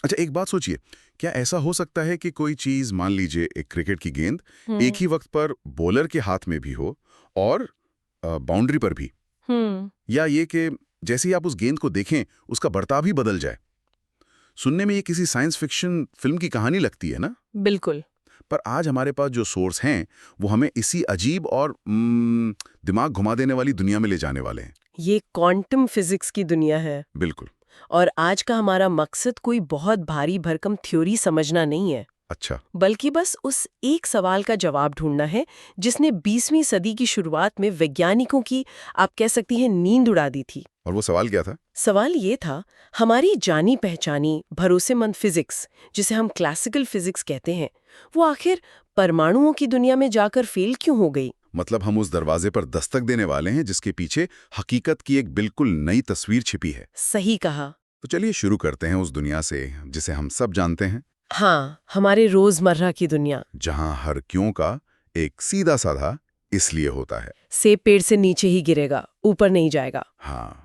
अच्छा, एक बात सोचिए, क्या ऐसा हो सकता है कि कोई चीज, मान लीजिए एक क्रिकेट की गेंद, एक ही वक्त पर बॉलर के हाथ में भी हो और बाउंड्री पर भी? हम्म। या ये कि जैसे ही आप उस गेंद को देखें उसका बर्ताव ही बदल जाए? सुनने में ये किसी साइंस फिक्शन फिल्म की कहानी लगती है ना? बिल्कुल। पर आज हमारे पास जो सोर्स हैं वो हमें इसी अजीब और दिमाग घुमा देने वाली दुनिया में ले जाने वाले हैं। ये क्वांटम फिजिक्स की दुनिया है। बिल्कुल। और आज का हमारा मकसद कोई बहुत भारी भरकम थ्योरी समझना नहीं है, अच्छा। बल्कि बस उस एक सवाल का जवाब ढूंढना है जिसने 20वीं सदी की शुरुआत में वैज्ञानिकों की, आप कह सकती हैं, नींद उड़ा दी थी। और वो सवाल क्या था? सवाल ये था, हमारी जानी पहचानी भरोसेमंद फिजिक्स, जिसे हम क्लासिकल फिजिक्स कहते हैं, वो आखिर परमाणुओं की दुनिया में जाकर फेल क्यों हो गई? मतलब हम उस दरवाजे पर दस्तक देने वाले हैं जिसके पीछे हकीकत की एक बिल्कुल नई तस्वीर छिपी है। सही कहा। तो चलिए शुरू करते हैं उस दुनिया से जिसे हम सब जानते हैं, हाँ, हमारे रोजमर्रा की दुनिया। जहां हर क्यों का एक सीधा साधा इसलिए होता है। सेब पेड़ से नीचे ही गिरेगा, ऊपर नहीं जाएगा। हाँ,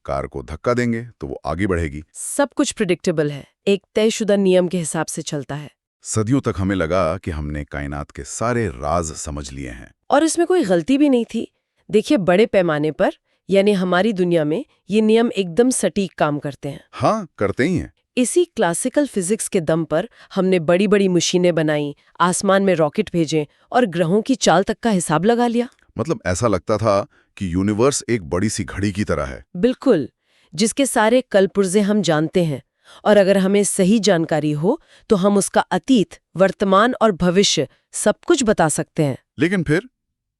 कार को धक्का देंगे तो वो आगे बढ़ेगी। सब कुछ प्रिडिक्टेबल है, एक तयशुदा नियम के हिसाब से चलता है। सदियों तक हमें लगा कि हमने कायनात के सारे राज समझ लिए हैं। और इसमें कोई गलती भी नहीं थी। देखिए, बड़े पैमाने पर, यानी हमारी दुनिया में, ये नियम एकदम सटीक काम करते हैं। हाँ, करते ही हैं। इसी क्लासिकल फिजिक्स के दम पर हमने बड़ी बड़ी मशीनें बनाई, आसमान में रॉकेट भेजे और ग्रहों की चाल तक का हिसाब लगा लिया। मतलब ऐसा लगता था कि यूनिवर्स एक बड़ी सी घड़ी की तरह है। बिल्कुल, जिसके सारे कलपुर्जे हम जानते हैं। और अगर हमें सही जानकारी हो तो हम उसका अतीत, वर्तमान और भविष्य सब कुछ बता सकते हैं। लेकिन फिर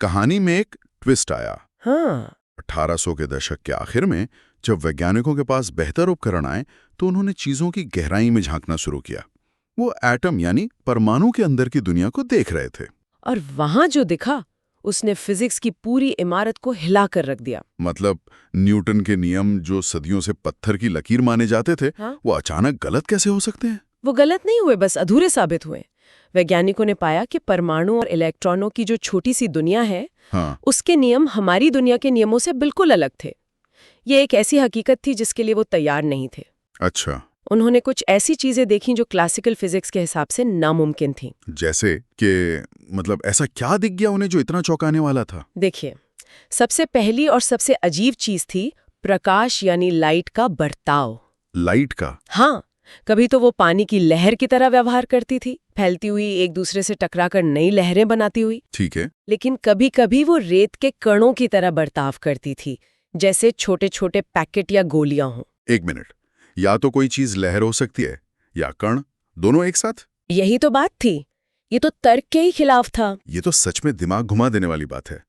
कहानी में एक ट्विस्ट आया। हाँ। 1800 के दशक के आखिर में जब वैज्ञानिकों के पास बेहतर उपकरण आए तो उन्होंने चीजों की गहराई में झांकना शुरू किया। वो एटम यानी परमाणु के अंदर की दुनिया को देख रहे थे। और वहां जो दिखा, उसने फिजिक्स की पूरी इमारत को हिला कर रख दिया। मतलब न्यूटन के नियम जो सदियों से पत्थर की लकीर माने जाते थे, हाँ? वो अचानक गलत कैसे हो सकते हैं? वो गलत नहीं हुए, बस अधूरे साबित हुए। वैज्ञानिकों ने पाया कि परमाणु और इलेक्ट्रॉनों की जो छोटी सी दुनिया है, हाँ। उसके नियम हमारी दुनिया के नियमों से बिल्कुल अलग थे। ये एक ऐसी हकीकत थी जिसके लिए वो तैयार नहीं थे। अच्छा। उन्होंने कुछ ऐसी चीजें देखी जो क्लासिकल फिजिक्स के हिसाब से नामुमकिन थी। जैसे कि मतलब ऐसा क्या दिख गया उन्हें जो इतना चौंकाने वाला था? देखिए, सबसे पहली और सबसे अजीब चीज थी प्रकाश यानी लाइट का बर्ताव। लाइट का? हाँ, कभी तो वो पानी की लहर की तरह व्यवहार करती थी, फैलती हुई, एक दूसरे से टकराकर नई लहरें बनाती हुई। ठीक है। लेकिन कभी कभी वो रेत के कणों की तरह बर्ताव करती थी, जैसे छोटे छोटे पैकेट या गोलियां हों। एक मिनट, या तो कोई चीज लहर हो सकती है या कण, दोनों एक साथ? यही तो बात थी। ये तो तर्क के ही खिलाफ था। ये तो सच में दिमाग घुमा देने वाली बात है।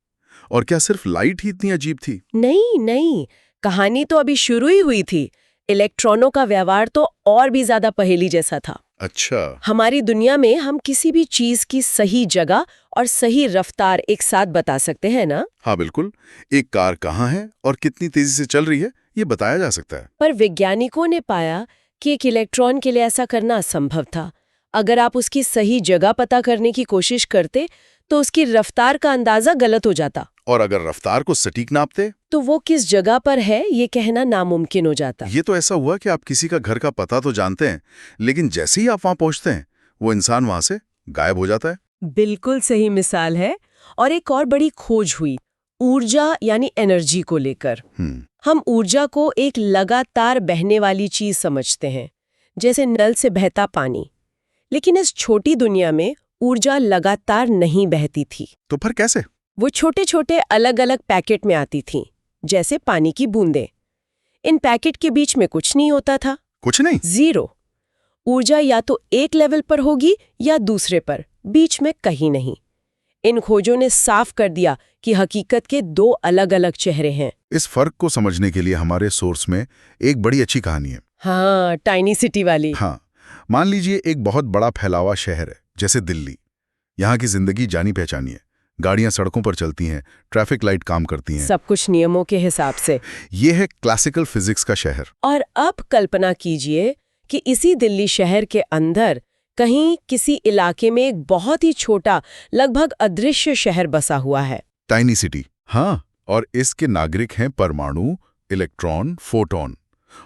और क्या सिर्फ लाइट ही इतनी अजीब थी? नहीं नहीं, कहानी तो अभी शुरू ही हुई थी। इलेक्ट्रॉनों का व्यवहार तो और भी ज्यादा पहेली जैसा था। अच्छा। हमारी दुनिया में हम किसी भी चीज की सही जगह और सही रफ्तार एक साथ बता सकते हैं ना? हाँ बिल्कुल, एक कार कहाँ है और कितनी तेजी से चल रही है ये बताया जा सकता है। पर वैज्ञानिकों ने पाया कि एक इलेक्ट्रॉन के लिए ऐसा करना असंभव था। अगर आप उसकी सही जगह पता करने की कोशिश करते तो उसकी रफ्तार का अंदाजा गलत हो जाता। और अगर रफ्तार को सटीक नापते तो वो किस जगह पर है ये कहना नामुमकिन हो जाता। ये तो ऐसा हुआ कि आप किसी का घर का पता तो जानते हैं, लेकिन जैसे ही आप वहां पहुंचते हैं वो इंसान वहां से गायब हो जाता है। बिल्कुल सही मिसाल है। और एक और बड़ी खोज हुई, ऊर्जा यानी एनर्जी को लेकर। हम ऊर्जा को एक लगातार बहने वाली चीज समझते हैं, जैसे नल से बहता पानी। लेकिन इस छोटी दुनिया में ऊर्जा लगातार नहीं बहती थी। तो फिर कैसे? वो छोटे छोटे अलग अलग पैकेट में आती थीं, जैसे पानी की बूंदें। इन पैकेट के बीच में कुछ नहीं होता था। कुछ नहीं? जीरो। ऊर्जा या तो एक लेवल पर होगी या दूसरे पर, बीच में कहीं नहीं। इन खोजों ने साफ कर दिया कि हकीकत के दो अलग अलग चेहरे हैं। इस फर्क को समझने के लिए हमारे सोर्स में एक बड़ी अच्छी कहानी है। हाँ, टाइनी सिटी वाली। हाँ, मान लीजिए एक बहुत बड़ा फैलावा शहर है, जैसे दिल्ली। यहाँ की जिंदगी जानी पहचानी है, गाड़ियां सड़कों पर चलती हैं, ट्रैफिक लाइट काम करती हैं, सब कुछ नियमों के हिसाब से। ये है क्लासिकल फिजिक्स का शहर। और अब कल्पना कीजिए कि इसी दिल्ली शहर के अंदर कहीं किसी इलाके में एक बहुत ही छोटा, लगभग अदृश्य शहर बसा हुआ है। Tiny city. हाँ, और इसके नागरिक हैं परमाणु, इलेक्ट्रॉन, फोटॉन।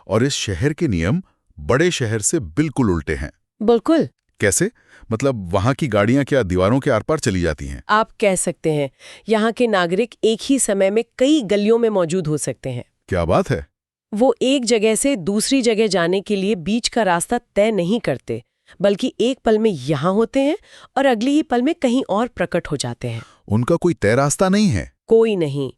और इस शहर के नियम बड़े शहर से बिल्कुल उल्टे हैं। बिल्कुल। कैसे? मतलब वहां की गाड़ियां क्या दीवारों के आर पार चली जाती हैं? आप कह सकते हैं, यहाँ के नागरिक एक ही समय में कई गलियों में मौजूद हो सकते हैं। क्या बात है। वो एक जगह से दूसरी जगह जाने के लिए बीच का रास्ता तय नहीं करते, बल्कि एक पल में यहाँ होते हैं और अगली ही पल में कहीं और प्रकट हो जाते हैं। उनका कोई तय रास्ता नहीं है? कोई नहीं।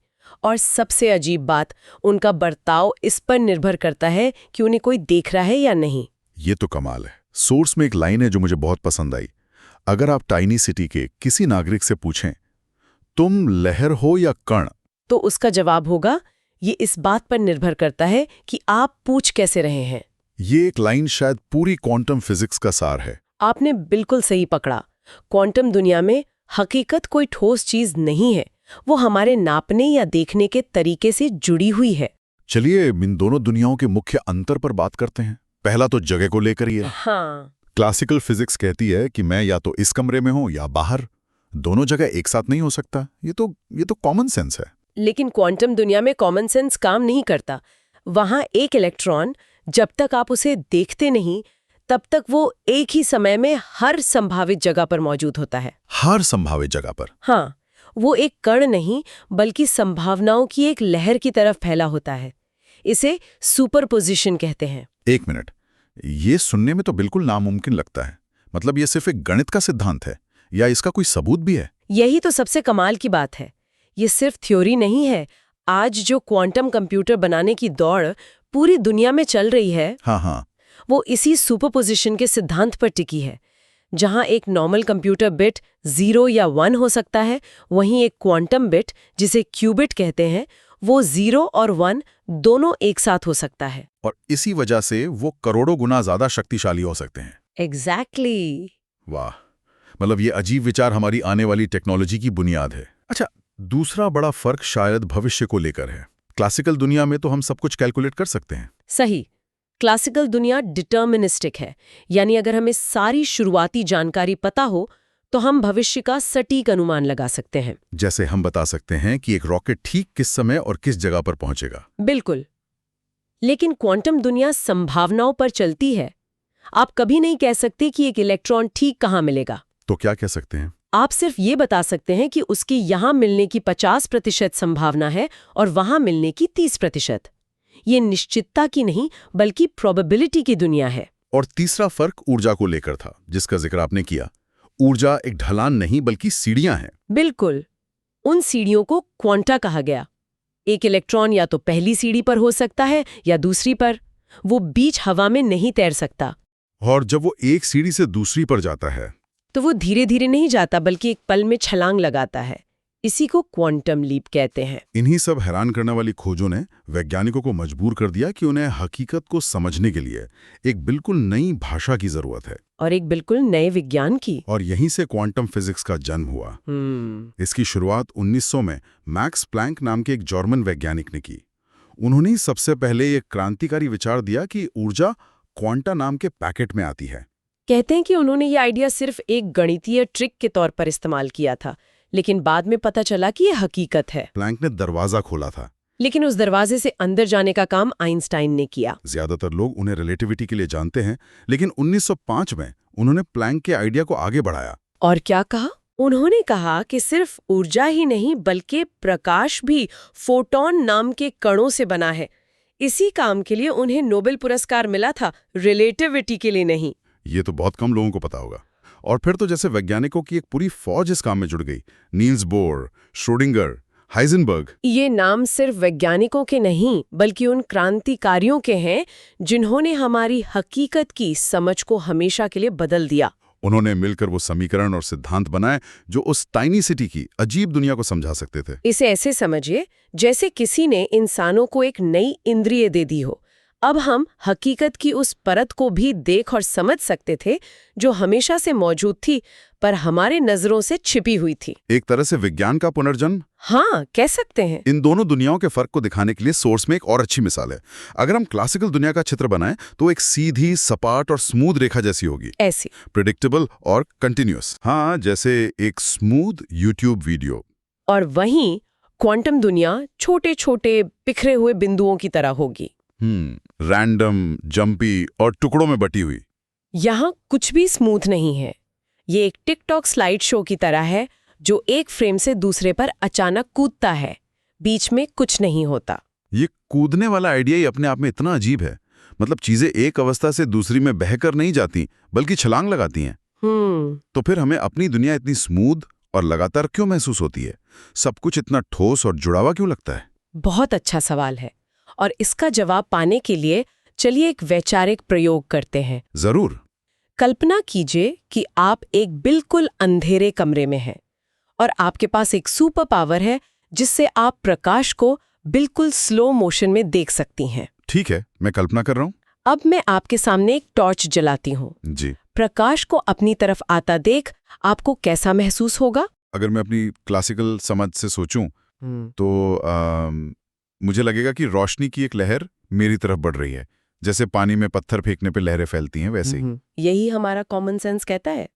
और सबसे अजीब बात, उनका बर्ताव इस पर निर्भर करता है कि उन्हें कोई देख रहा है या नहीं। ये तो कमाल है। सोर्स में एक लाइन है जो मुझे बहुत पसंद आई। अगर आप टाइनी सिटी के किसी नागरिक से पूछें, तुम लहर हो या कण, तो उसका जवाब होगा, ये इस बात पर निर्भर करता है कि आप पूछ कैसे रहे हैं। ये एक लाइन शायद पूरी क्वांटम फिजिक्स का सार है। आपने बिल्कुल सही पकड़ा। क्वांटम दुनिया में हकीकत कोई ठोस चीज नहीं है, वो हमारे नापने या देखने के तरीके से जुड़ी हुई है। चलिए इन दोनों दुनियाओं के मुख्य अंतर पर बात करते हैं। पहला तो जगह को लेकर ही है। हाँ। क्लासिकल फिजिक्स कहती है कि मैं या तो इस कमरे में हूं या बाहर, दोनों जगह एक साथ नहीं हो सकता। ये तो कॉमन सेंस है। लेकिन क्वांटम दुनिया में कॉमन सेंस काम नहीं करता। वहां एक इलेक्ट्रॉन, जब तक आप उसे देखते नहीं, तब तक वो एक ही समय में हर संभावित जगह पर मौजूद होता है। हर संभावित जगह पर? हाँ, वो एक कण नहीं बल्कि संभावनाओं की एक लहर की तरफ फैला होता है। इसे सुपरपोजिशन कहते हैं। एक मिनट, ये सुनने में तो बिल्कुल नामुमकिन लगता है। मतलब ये सिर्फ एक गणित का सिद्धांत है या इसका कोई सबूत भी है? यही तो सबसे कमाल की बात है। ये सिर्फ थ्योरी नहीं है। आज जो क्वांटम कंप्यूटर बनाने की दौड़ पूरी दुनिया में चल रही है, हाँ, वो इसी सुपरपोजिशन के सिद्धांत पर टिकी है। जहां एक नॉर्मल कंप्यूटर बिट 0 या 1 हो सकता है, वहीं एक क्वांटम बिट, जिसे क्यूबिट कहते हैं, वो 0 और 1 दोनों एक साथ हो सकता है। और इसी वजह से वो करोड़ों गुना ज्यादा शक्तिशाली हो सकते हैं। एग्जैक्टली। वाह, मतलब ये अजीब विचार हमारी आने वाली टेक्नोलॉजी की बुनियाद है। अच्छा, दूसरा बड़ा फर्क शायद भविष्य को लेकर है। क्लासिकल दुनिया में तो हम सब कुछ कैलकुलेट कर सकते हैं। सही। क्लासिकल दुनिया डिटर्मिनिस्टिक है, यानी अगर हमें सारी शुरुआती जानकारी पता हो तो हम भविष्य का सटीक अनुमान लगा सकते हैं। जैसे हम बता सकते हैं कि एक रॉकेट ठीक किस समय और किस जगह पर पहुंचेगा। बिल्कुल। लेकिन क्वांटम दुनिया संभावनाओं पर चलती है। आप कभी नहीं कह सकते कि एक इलेक्ट्रॉन ठीक कहाँ मिलेगा। तो क्या कह सकते हैं? आप सिर्फ ये बता सकते हैं कि उसकी यहाँ मिलने की 50% संभावना है और वहाँ मिलने की 30%। ये निश्चितता की नहीं बल्कि प्रोबेबिलिटी की दुनिया है। और तीसरा फर्क ऊर्जा को लेकर था, जिसका जिक्र आपने किया। ऊर्जा एक ढलान नहीं बल्कि सीढ़ियां हैं। बिल्कुल। उन सीढ़ियों को क्वांटा कहा गया। एक इलेक्ट्रॉन या तो पहली सीढ़ी पर हो सकता है या दूसरी पर। वो बीच हवा में नहीं तैर सकता। और जब वो एक सीढ़ी से दूसरी पर जाता है तो वो धीरे धीरे नहीं जाता बल्कि एक पल में छलांग लगाता है। इसी को क्वांटम लीप कहते हैं। इन्हीं सब हैरान करने वाली खोजों ने वैज्ञानिकों को मजबूर कर दिया कि उन्हें हकीकत को समझने के लिए एक बिल्कुल नई भाषा की जरूरत है। और एक बिल्कुल नए विज्ञान की। और यहीं से क्वांटम फिजिक्स का जन्म हुआ। इसकी शुरुआत 1900 में मैक्स प्लैंक नाम के एक जर्मन वैज्ञानिक ने की। उन्होंने सबसे पहले एक क्रांतिकारी विचार दिया कि ऊर्जा क्वांटा नाम के पैकेट में आती है। कहते हैं कि उन्होंने ये आइडिया सिर्फ एक गणितीय ट्रिक के तौर पर इस्तेमाल किया था, लेकिन बाद में पता चला कि ये हकीकत है। प्लैंक ने दरवाजा खोला था, लेकिन उस दरवाजे से अंदर जाने का काम आइंस्टाइन ने किया। ज्यादातर लोग उन्हें रिलेटिविटी के लिए जानते हैं, लेकिन 1905 में उन्होंने प्लैंक के आइडिया को आगे बढ़ाया। और क्या कहा? उन्होंने कहा कि सिर्फ ऊर्जा ही नहीं बल्कि प्रकाश भी फोटॉन नाम के कणों से बना है। इसी काम के लिए उन्हें नोबेल पुरस्कार मिला था, रिलेटिविटी के लिए नहीं। ये तो बहुत कम लोगों को पता होगा। और फिर तो जैसे वैज्ञानिकों की एक पूरी फौज इस काम में जुड़ गई। Niels Bohr, Schrodinger, Heisenberg. ये नाम सिर्फ वैज्ञानिकों के नहीं बल्कि उन क्रांतिकारियों के हैं जिन्होंने हमारी हकीकत की समझ को हमेशा के लिए बदल दिया। उन्होंने मिलकर वो समीकरण और सिद्धांत बनाए जो उस टाइनी सिटी की अजीब दुनिया को समझा सकते थे। इसे ऐसे समझिए जैसे किसी ने इंसानों को एक नई इंद्रिय दे दी हो। अब हम हकीकत की उस परत को भी देख और समझ सकते थे जो हमेशा से मौजूद थी पर हमारे नजरों से छिपी हुई थी। एक तरह से विज्ञान का पुनर्जन्म। हाँ, कह सकते हैं। इन दोनों दुनियाओं के फर्क को दिखाने के लिए सोर्स में एक और अच्छी मिसाल है। अगर हम क्लासिकल दुनिया का चित्र बनाएं तो एक सीधी, सपाट और स्मूथ रेखा जैसी होगी। ऐसी प्रिडिक्टेबल और कंटिन्यूअस। हाँ, जैसे एक स्मूथ यूट्यूब वीडियो। और वहीं क्वांटम दुनिया छोटे छोटे बिखरे हुए बिंदुओं की तरह होगी। रैंडम, जंपी और टुकड़ों में बटी हुई। यहाँ कुछ भी स्मूथ नहीं है। ये एक टिकटॉक स्लाइड शो की तरह है जो एक फ्रेम से दूसरे पर अचानक कूदता है, बीच में कुछ नहीं होता। ये कूदने वाला आइडिया ही अपने आप में इतना अजीब है। मतलब चीजें एक अवस्था से दूसरी में बहकर नहीं जाती, बल्कि छलांग लगाती हैं। तो फिर हमें अपनी दुनिया इतनी स्मूथ और लगातार क्यों महसूस होती है? सब कुछ इतना ठोस और जुड़ा हुआ क्यों लगता है? बहुत अच्छा सवाल है, और इसका जवाब पाने के लिए चलिए एक वैचारिक प्रयोग करते हैं। जरूर। कल्पना कीजिए कि आप एक बिल्कुल अंधेरे कमरे में हैं और आपके पास एक सुपर पावर है जिससे आप प्रकाश को बिल्कुल स्लो मोशन में देख सकती हैं। ठीक है, मैं कल्पना कर रहा हूँ। अब मैं आपके सामने एक टॉर्च जलाती हूँ। जी। प्रकाश को अपनी तरफ आता देख आपको कैसा महसूस होगा? अगर मैं अपनी क्लासिकल समझ से सोचूं तो मुझे लगेगा कि रोशनी की एक लहर मेरी तरफ बढ़ रही है, जैसे पानी में पत्थर फेंकने पे लहरें फैलती हैं वैसे ही। यही हमारा कॉमन सेंस कहता है।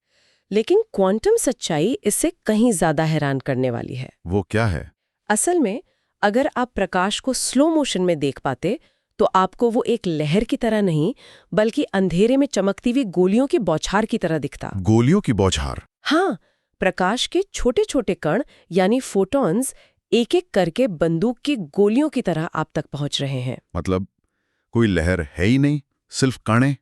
लेकिन क्वांटम सच्चाई इससे कहीं ज्यादा हैरान करने वाली है। वो क्या है? असल में अगर आप प्रकाश को स्लो मोशन में देख पाते तो आपको वो एक लहर की तरह नहीं, बल्कि अंधेरे में चमकती हुई गोलियों की बौछार की तरह दिखता। गोलियों की बौछार? हाँ, प्रकाश के छोटे छोटे कण यानी फोटॉन्स एक एक करके बंदूक की गोलियों की तरह आप तक पहुंच रहे हैं। मतलब कोई लहर है ही नहीं, सिर्फ कण?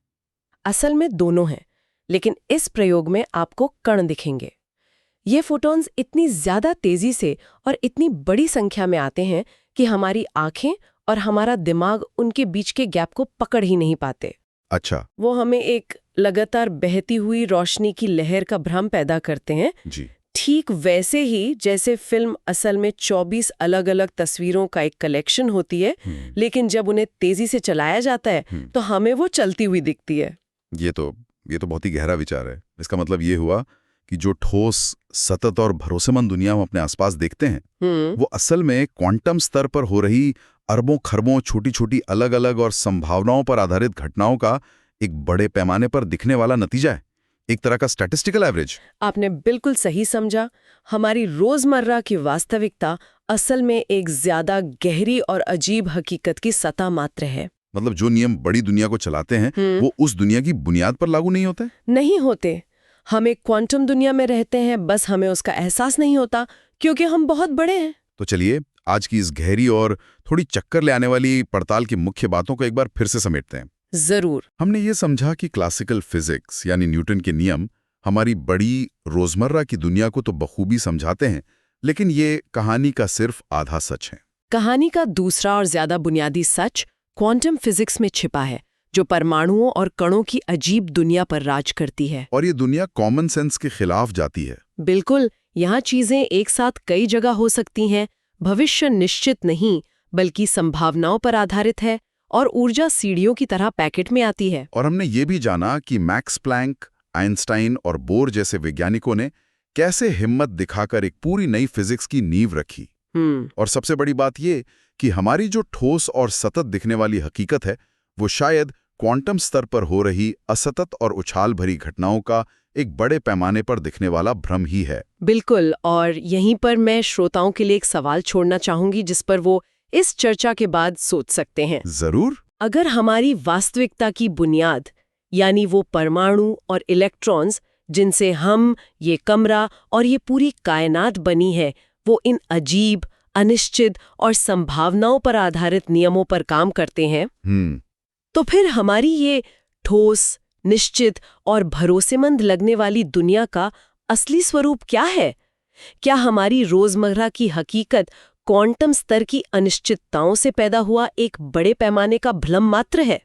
असल में दोनों हैं, लेकिन इस प्रयोग में आपको कण दिखेंगे। ये फोटॉन्स इतनी ज्यादा तेजी से और इतनी बड़ी संख्या में आते हैं कि हमारी आंखें और हमारा दिमाग उनके बीच के गैप को पकड़ ही नहीं पाते। अच्छा। वो हमें एक लगातार बहती हुई रोशनी की लहर का भ्रम पैदा करते हैं। जी। ठीक वैसे ही जैसे फिल्म असल में 24 अलग अलग तस्वीरों का एक कलेक्शन होती है, लेकिन जब उन्हें तेजी से चलाया जाता है तो हमें वो चलती हुई दिखती है। ये तो बहुत ही गहरा विचार है। इसका मतलब ये हुआ कि जो ठोस, सतत और भरोसेमंद दुनिया हम अपने आसपास देखते हैं वो असल में क्वांटम स्तर पर हो रही अरबों खरबों छोटी छोटी अलग अलग और संभावनाओं पर आधारित घटनाओं का एक बड़े पैमाने पर दिखने वाला नतीजा है, एक तरह का स्टैटिस्टिकल एवरेज। आपने बिल्कुल सही समझा। हमारी रोजमर्रा की वास्तविकता असल में एक ज्यादा गहरी और अजीब हकीकत की सतह मात्र है। मतलब जो नियम बड़ी दुनिया को चलाते हैं वो उस दुनिया की बुनियाद पर लागू नहीं होते? नहीं होते। हम एक क्वांटम दुनिया में रहते हैं, बस हमें उसका एहसास नहीं होता क्योंकि हम बहुत बड़े हैं। तो चलिए आज की इस गहरी और थोड़ी चक्कर ले आने वाली पड़ताल की मुख्य बातों को एक बार फिर से समेटते हैं। जरूर। हमने ये समझा कि क्लासिकल फिजिक्स यानी न्यूटन के नियम हमारी बड़ी रोजमर्रा की दुनिया को तो बखूबी समझाते हैं, लेकिन ये कहानी का सिर्फ आधा सच है। कहानी का दूसरा और ज्यादा बुनियादी सच क्वांटम फिजिक्स में छिपा है, जो परमाणुओं और कणों की अजीब दुनिया पर राज करती है। और ये दुनिया कॉमन सेंस के खिलाफ जाती है। बिल्कुल। यहाँ चीजें एक साथ कई जगह हो सकती हैं, भविष्य निश्चित नहीं बल्कि संभावनाओं पर आधारित है, और ऊर्जा सीढ़ियों की तरह पैकेट में आती है। और हमने ये भी जाना कि मैक्स प्लैंक, आइंस्टाइन और बोर जैसे वैज्ञानिकों ने कैसे हिम्मत दिखाकर एक पूरी नई फिजिक्स की नींव रखी। और सबसे बड़ी बात ये कि हमारी जो ठोस और सतत दिखने वाली हकीकत है वो शायद क्वांटम स्तर पर हो रही असतत और उछाल भरी घटनाओं का एक बड़े पैमाने पर दिखने वाला भ्रम ही है। बिल्कुल। और यहीं पर मैं श्रोताओं के लिए एक सवाल छोड़ना चाहूंगी जिस पर वो इस चर्चा के बाद सोच सकते हैं। जरूर। अगर हमारी वास्तविकता की बुनियाद यानी वो परमाणु और इलेक्ट्रॉन्स जिनसे हम, ये कमरा और ये पूरी कायनात बनी है, वो इन अजीब, अनिश्चित और संभावनाओं पर आधारित नियमों पर काम करते हैं, तो फिर हमारी ये ठोस, निश्चित और भरोसेमंद लगने वाली दुनिया का असली स्वरूप क्या है? क्या हमारी रोजमर्रा की हकीकत क्वांटम स्तर की अनिश्चितताओं से पैदा हुआ एक बड़े पैमाने का भ्रम मात्र है?